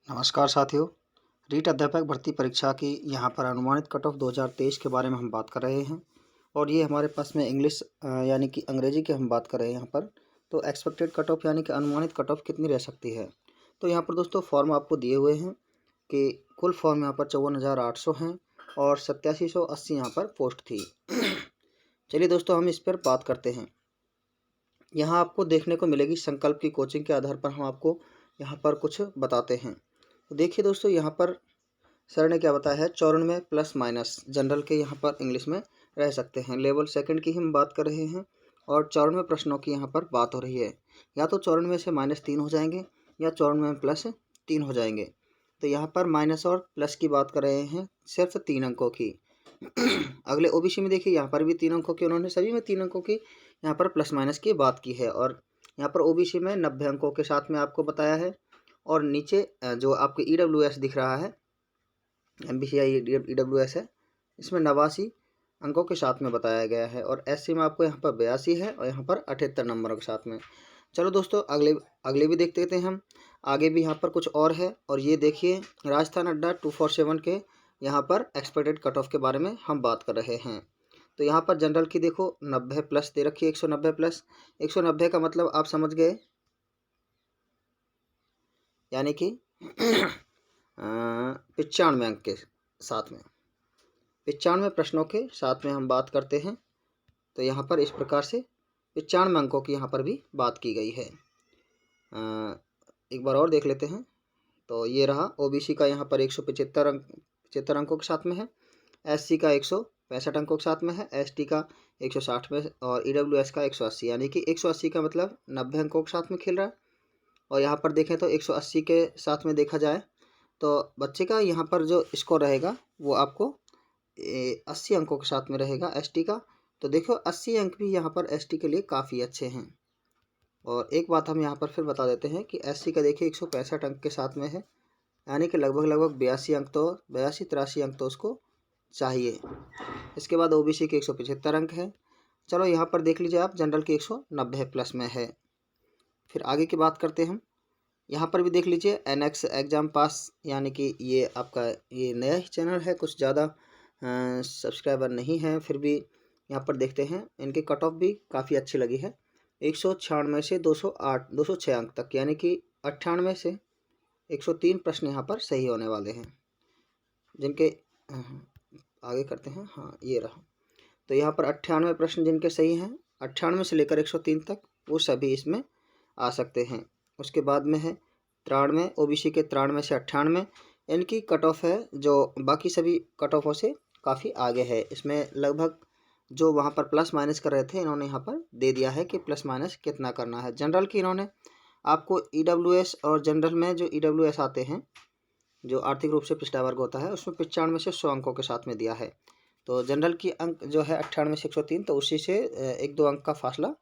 नमस्कार साथियों। रीट अध्यापक भर्ती परीक्षा की यहाँ पर अनुमानित कट ऑफ 2023 के बारे में हम बात कर रहे हैं। और ये हमारे पास में इंग्लिश यानी कि अंग्रेजी की हम बात कर रहे हैं यहाँ पर। तो एक्सपेक्टेड कट ऑफ यानी कि अनुमानित कट ऑफ कितनी रह सकती है। तो यहाँ पर दोस्तों फॉर्म आपको दिए हुए हैं कि कुल फॉर्म यहाँ पर 54,800 हैं और 8780 यहाँ पर पोस्ट थी। चलिए दोस्तों हम इस पर बात करते हैं। यहाँ आपको देखने को मिलेगी संकल्प की कोचिंग के आधार पर हम आपको यहाँ पर कुछ बताते हैं। तो देखिए दोस्तों, यहाँ पर सर ने क्या बताया है, 94 प्लस माइनस जनरल के यहाँ पर इंग्लिश में रह सकते हैं। लेवल सेकंड की हम बात कर रहे हैं और 94 प्रश्नों की यहाँ पर बात हो रही है। या तो 94 से -3 हो जाएंगे या 94 में +3 हो जाएंगे। तो यहाँ पर माइनस और प्लस की बात कर रहे हैं, सिर्फ 3 अंकों की। अगले ओबीसी में देखिए, यहाँ पर भी 3 अंकों की, उन्होंने सभी में 3 अंकों की यहाँ पर प्लस माइनस की बात की है। और यहाँ पर ओबीसी में 90 अंकों के साथ में आपको बताया है। और नीचे जो आपको ईडब्ल्यूएस दिख रहा है, एमबीसीआई ईडब्ल्यूएस है, इसमें 89 अंकों के साथ में बताया गया है। और एससी में आपको यहाँ पर 82 है और यहाँ पर 78 नंबरों के साथ में। चलो दोस्तों अगले भी देखते हैं हम। आगे भी यहाँ पर कुछ और है। और ये देखिए, राजस्थान अड्डा 247 के यहाँ पर एक्सपेक्टेड कट ऑफ के बारे में हम बात कर रहे हैं। तो यहाँ पर जनरल की देखो 90 प्लस दे रखी है, 190 प्लस। 190 का मतलब आप समझ गए, यानी कि 95 अंक के साथ में, 95 प्रश्नों के साथ में हम बात करते हैं। तो यहाँ पर इस प्रकार से 95 अंकों की यहाँ पर भी बात की गई है। एक बार और देख लेते हैं। तो ये रहा, ओबीसी का यहाँ पर 175 अंकों के साथ में है, एससी का 165 अंकों के साथ में है, एसटी का 160 में और ईडब्ल्यूएस का 180, यानी कि 180 का मतलब 90 अंकों के साथ में खेल रहा है। और यहाँ पर देखें तो 180 के साथ में देखा जाए तो बच्चे का यहाँ पर जो स्कोर रहेगा वो आपको 80 अंकों के साथ में रहेगा एसटी का। तो देखो 80 अंक भी यहाँ पर एसटी के लिए काफ़ी अच्छे हैं। और एक बात हम यहाँ पर फिर बता देते हैं कि एससी का देखिए 165 अंक के साथ में है, यानी कि लगभग 82 अंक तो 82-83 अंक तो उसको चाहिए। इसके बाद ओबीसी के 175 अंक है। चलो यहाँ पर देख लीजिए आप, जनरल की 190 प्लस में है। फिर आगे की बात करते हैं हम। यहाँ पर भी देख लीजिए, एनएक्स एग्ज़ाम पास, यानी कि ये आपका ये नया ही चैनल है, कुछ ज़्यादा सब्सक्राइबर नहीं है। फिर भी यहाँ पर देखते हैं, इनकी कट ऑफ भी काफ़ी अच्छी लगी है, 196 से 206 अंक तक, यानी कि 98 से 103 प्रश्न यहाँ पर सही होने वाले हैं। जिनके आगे करते हैं, हाँ ये रहा। तो यहाँ पर 98 प्रश्न जिनके सही हैं, 98 से लेकर 103 तक, वो सभी इसमें आ सकते हैं। उसके बाद में है 93, ओबीसी के 93 से 98, इनकी कट ऑफ है जो बाकी सभी कट ऑफों से काफ़ी आगे है। इसमें लगभग जो वहाँ पर प्लस माइनस कर रहे थे, इन्होंने यहाँ पर दे दिया है कि प्लस माइनस कितना करना है। जनरल की इन्होंने आपको ईडब्ल्यूएस और जनरल में जो ईडब्ल्यूएस आते हैं, जो आर्थिक रूप से पिछड़ा वर्ग होता है, उसमें 95 से 100 अंकों के साथ में दिया है। तो जनरल की अंक जो है 98 से 103, तो उसी से 1-2 अंक का फासला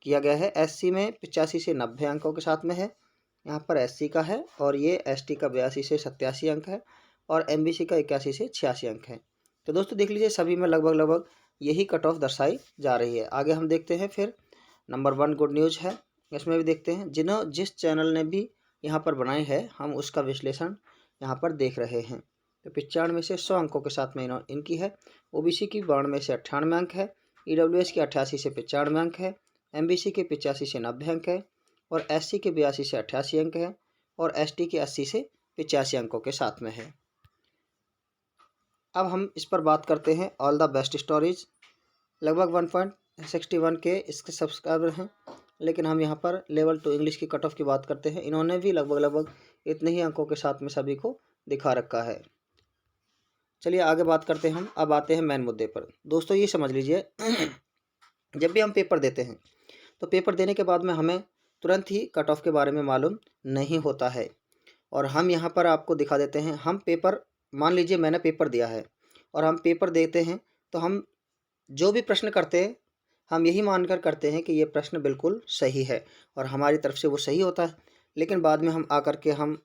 किया गया है। एससी में 85 से 90 अंकों के साथ में है, यहाँ पर एससी का है। और ये एसटी का 82 से 87 अंक है और एमबीसी का 81 से 86 अंक है। तो दोस्तों देख लीजिए, सभी में लगभग यही कट ऑफ दर्शाई जा रही है। आगे हम देखते हैं। फिर नंबर 1 गुड न्यूज़ है, इसमें भी देखते हैं। जिस चैनल ने भी यहाँ पर बनाई है, हम उसका विश्लेषण यहाँ पर देख रहे हैं। तो 95 से 100 अंकों के साथ में इनकी है। ओबीसी की 92 से 98 अंक है, ईडब्ल्यूएस की 88 से 95 अंक है, एमबीसी के 85 से 90 अंक है और एससी के 82 से 88 अंक है और एसटी के 80 से 85 अंकों के साथ में है। अब हम इस पर बात करते हैं। ऑल द बेस्ट स्टोरीज, लगभग 1.61 के इसके सब्सक्राइबर हैं, लेकिन हम यहाँ पर लेवल 2 इंग्लिश की कट ऑफ की बात करते हैं। इन्होंने भी लगभग इतने ही अंकों के साथ में सभी को दिखा रखा है। चलिए आगे बात करते हैं हम। अब आते हैं मेन मुद्दे पर। दोस्तों ये समझ लीजिए, जब भी हम पेपर देते हैं तो पेपर देने के बाद में हमें तुरंत ही कट ऑफ के बारे में मालूम नहीं होता है। और हम यहाँ पर आपको दिखा देते हैं। हम पेपर, मान लीजिए मैंने पेपर दिया है और हम पेपर देते हैं, तो हम जो भी प्रश्न करते हैं, हम यही मानकर करते हैं कि ये प्रश्न बिल्कुल सही है और हमारी तरफ से वो सही होता है। लेकिन बाद में हम आकर के हम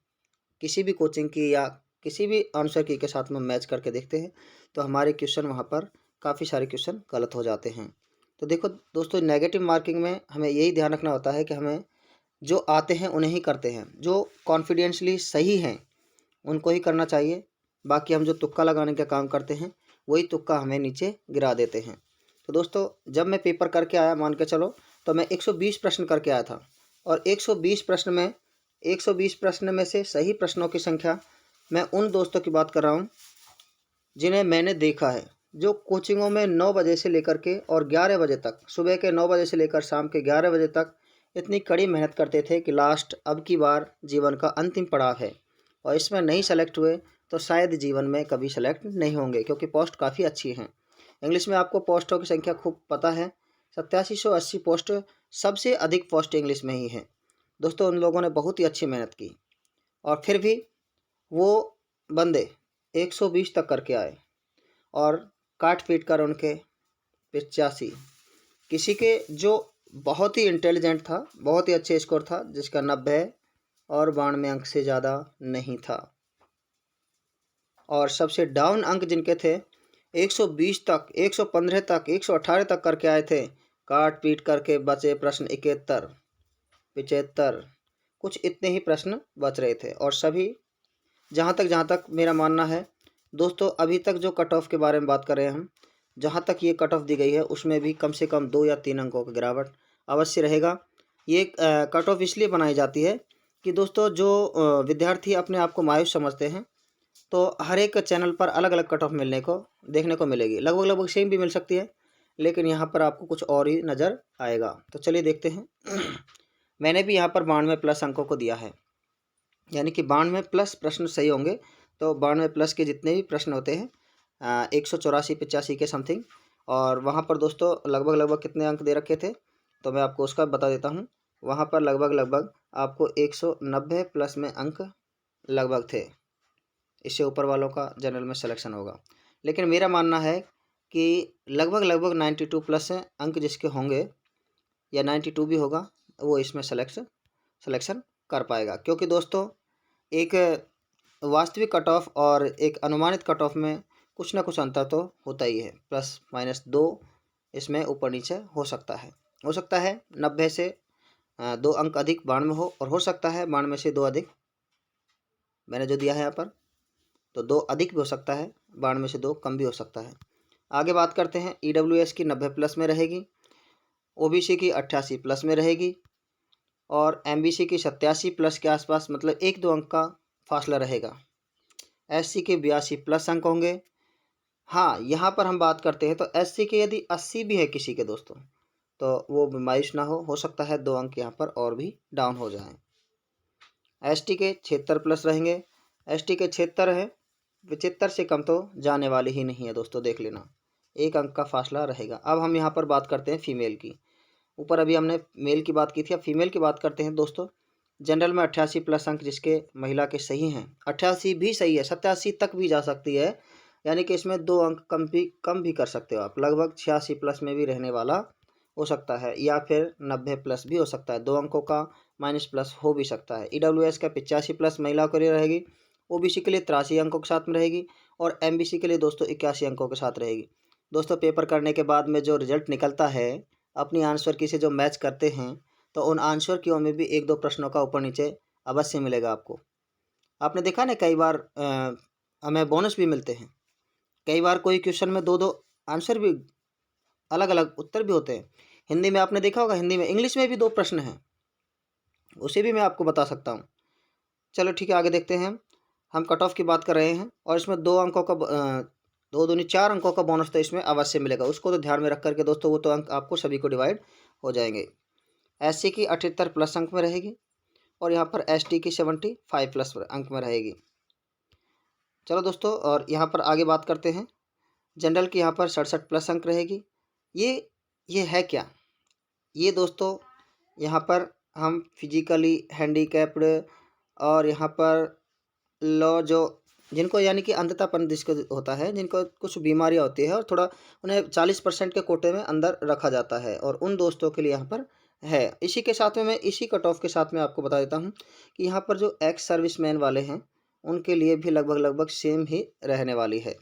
किसी भी कोचिंग की या किसी भी आंसर की के साथ में मैच करके देखते हैं, तो हमारे क्वेश्चन वहाँ पर काफ़ी सारे क्वेश्चन गलत हो जाते हैं। तो देखो दोस्तों, नेगेटिव मार्किंग में हमें यही ध्यान रखना होता है कि हमें जो आते हैं उन्हें ही करते हैं, जो कॉन्फिडेंशली सही हैं उनको ही करना चाहिए। बाकी हम जो तुक्का लगाने का काम करते हैं वही तुक्का हमें नीचे गिरा देते हैं। तो दोस्तों जब मैं पेपर करके आया, मान के चलो, तो मैं 120 प्रश्न करके आया था, और 120 प्रश्न में से सही प्रश्नों की संख्या, मैं उन दोस्तों की बात कर रहा हूँ जिन्हें मैंने देखा है, जो कोचिंगों में 9 बजे से लेकर के और 11 बजे तक, सुबह के 9 बजे से लेकर शाम के 11 बजे तक इतनी कड़ी मेहनत करते थे कि लास्ट अब की बार जीवन का अंतिम पड़ाव है, और इसमें नहीं सेलेक्ट हुए तो शायद जीवन में कभी सेलेक्ट नहीं होंगे, क्योंकि पोस्ट काफ़ी अच्छी हैं। इंग्लिश में आपको पोस्टों की संख्या खूब पता है, 8780 पोस्ट, सबसे अधिक पोस्ट इंग्लिश में ही है। दोस्तों उन लोगों ने बहुत ही अच्छी मेहनत की, और फिर भी वो बंदे 120 तक करके आए, और काट पीट कर उनके 85, किसी के जो बहुत ही इंटेलिजेंट था, बहुत ही अच्छे स्कोर था, जिसका 90 और 92 अंक से ज़्यादा नहीं था, और सबसे डाउन अंक जिनके थे 120 तक, 115 तक, 118 तक करके आए थे, काट पीट करके बचे प्रश्न 71, 75, कुछ इतने ही प्रश्न बच रहे थे। और सभी, जहाँ तक मेरा मानना है दोस्तों, अभी तक जो कट ऑफ के बारे में बात कर रहे हैं हम, जहाँ तक ये कट ऑफ दी गई है उसमें भी कम से कम 2 या 3 अंकों का गिरावट अवश्य रहेगा। ये कट ऑफ इसलिए बनाई जाती है कि दोस्तों जो विद्यार्थी अपने आप को मायूस समझते हैं, तो हर एक चैनल पर अलग अलग कट ऑफ देखने को मिलेगी, लगभग सेम भी मिल सकती है, लेकिन यहाँ पर आपको कुछ और ही नज़र आएगा। तो चलिए देखते हैं। मैंने भी यहाँ पर 92 प्लस अंकों को दिया है, यानी कि 92 प्लस प्रश्न सही होंगे। तो 92 प्लस के जितने भी प्रश्न होते हैं 184-85 के समथिंग, और वहाँ पर दोस्तों लगभग कितने अंक दे रखे थे, तो मैं आपको उसका बता देता हूँ। वहाँ पर लगभग आपको 190 प्लस में अंक लगभग थे। इससे ऊपर वालों का जनरल में सिलेक्शन होगा, लेकिन मेरा मानना है कि लगभग 92 प्लस अंक जिसके होंगे, या 92 भी होगा, वो इसमें सिलेक्शन कर पाएगा। क्योंकि दोस्तों एक वास्तविक कट ऑफ और एक अनुमानित कट ऑफ में कुछ ना कुछ अंतर तो होता ही है, प्लस माइनस 2 इसमें ऊपर नीचे हो सकता है 90 से 2 अंक अधिक 92 हो, और हो सकता है 92 से 2 अधिक, मैंने जो दिया है यहाँ पर, तो 2 अधिक भी हो सकता है, 92 से 2 कम भी हो सकता है। आगे बात करते हैं। EWS की 90 प्लस में रहेगी, OBC की 88 प्लस में रहेगी, और MBC की 87 प्लस के आसपास, मतलब 1-2 अंक का फासला रहेगा। SC के 82 प्लस अंक होंगे। हाँ, यहाँ पर हम बात करते हैं तो SC के यदि 80 भी है किसी के दोस्तों, तो वो मायूस ना हो सकता है 2 अंक यहाँ पर और भी डाउन हो जाएं। ST के 76 प्लस रहेंगे। ST के 76 है, 75 से कम तो जाने वाली ही नहीं है दोस्तों, देख लेना, 1 अंक का फासला रहेगा। अब हम यहाँ पर बात करते हैं फीमेल की। ऊपर अभी हमने मेल की बात की थी, अब फीमेल की बात करते हैं दोस्तों। जनरल में 88 प्लस अंक जिसके महिला के सही हैं, 88 भी सही है, 87 तक भी जा सकती है, यानी कि इसमें 2 अंक कम भी कर सकते हो आप, लगभग 86 प्लस में भी रहने वाला हो सकता है, या फिर 90 प्लस भी हो सकता है, 2 अंकों का माइनस प्लस हो भी सकता है। EWS का 85 प्लस महिला के लिए रहेगी, OBC के लिए 83 अंकों के साथ में रहेगी, और MBC के लिए दोस्तों 81 अंकों के साथ रहेगी। दोस्तों पेपर करने के बाद में जो रिजल्ट निकलता है, अपनी आंसर की से जो मैच करते हैं, तो उन आंसर की में भी 1-2 प्रश्नों का ऊपर नीचे अवश्य मिलेगा आपको। आपने देखा ना, कई बार हमें बोनस भी मिलते हैं, कई बार कोई क्वेश्चन में 2-2 आंसर भी, अलग अलग उत्तर भी होते हैं। हिंदी में आपने देखा होगा, हिंदी में, इंग्लिश में भी 2 प्रश्न हैं, उसे भी मैं आपको बता सकता हूँ। चलो ठीक है, आगे देखते हैं। हम कट ऑफ की बात कर रहे हैं, और इसमें 2 अंकों का 2 दूनी 4 अंकों का बोनस तो इसमें अवश्य मिलेगा, उसको तो ध्यान में रख करके दोस्तों वो तो अंक आपको सभी को डिवाइड हो जाएंगे। SC की 78 प्लस अंक में रहेगी, और यहाँ पर ST की 75 प्लस अंक में रहेगी। चलो दोस्तों, और यहाँ पर आगे बात करते हैं। जनरल की यहाँ पर 67 प्लस अंक रहेगी। ये है क्या? ये दोस्तों यहाँ पर हम फिजिकली हैंडीकैप्ड, और यहाँ पर लो जो जिनको यानी कि अंधतापन जिसको होता है, जिनको कुछ बीमारियाँ होती है, और थोड़ा उन्हें 40% के कोटे में अंदर रखा जाता है, और उन दोस्तों के लिए यहाँ पर है। इसी के साथ में मैं इसी कट ऑफ के साथ में आपको बता देता हूँ कि यहाँ पर जो एक्स सर्विसमैन वाले हैं उनके लिए भी लगभग सेम ही रहने वाली है।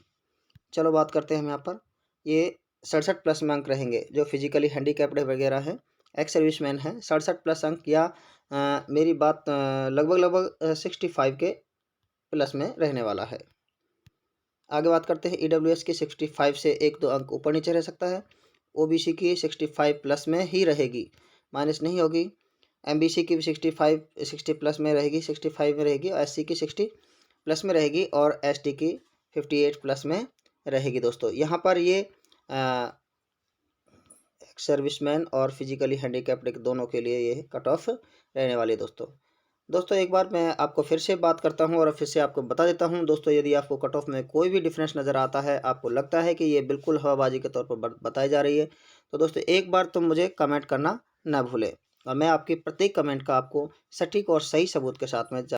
चलो बात करते हैं हम यहाँ पर। ये 67 प्लस में अंक रहेंगे, जो फिजिकली हैंडीकैप्ड वगैरह है, एक्स सर्विसमैन है, 67 प्लस अंक, या मेरी बात लगभग 65 के प्लस में रहने वाला है। आगे बात करते हैं EWS की 65 से 1-2 अंक ऊपर नीचे रह सकता है। OBC की 65 प्लस में ही रहेगी, माइनस नहीं होगी। MBC की भी 60 प्लस में रहेगी, 65 में रहेगी, और SC की 60 प्लस में रहेगी, और ST की 58 प्लस में रहेगी। दोस्तों यहाँ पर ये सर्विसमैन और फिजिकली हैंडीकैप्ड दोनों के लिए ये कट ऑफ रहने वाली है। दोस्तों एक बार मैं आपको फिर से बात करता हूँ और फिर से आपको बता देता हूँ दोस्तों, यदि आपको कट ऑफ में कोई भी डिफरेंस नज़र आता है, आपको लगता है कि ये बिल्कुल हवाबाजी के तौर पर बताई जा रही है, तो दोस्तों एक बार तुम मुझे कमेंट करना ना भूलें, और मैं आपकी प्रत्येक कमेंट का आपको सटीक और सही सबूत के साथ में